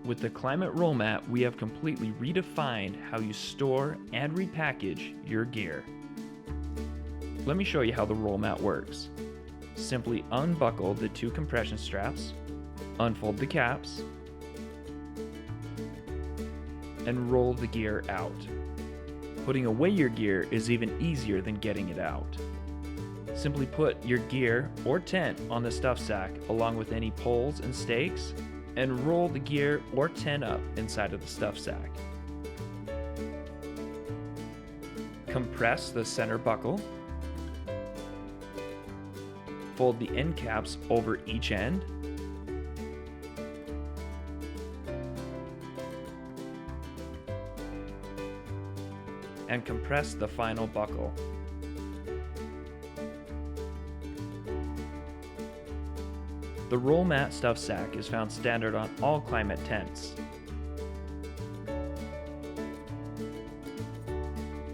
With the Klymit Roll Mat, we have completely redefined how you store and repackage your gear. Let me show you how the roll mat works. Simply unbuckle the two compression straps, unfold the caps, and roll the gear out. Putting away your gear is even easier than getting it out. Simply put your gear or tent on the stuff sack along with any poles and stakes, and roll the gear or tent up inside of the stuff sack. Compress the center buckle. Fold the end caps over each end. And compress the final buckle. The roll mat stuff sack is found standard on all Klymit tents.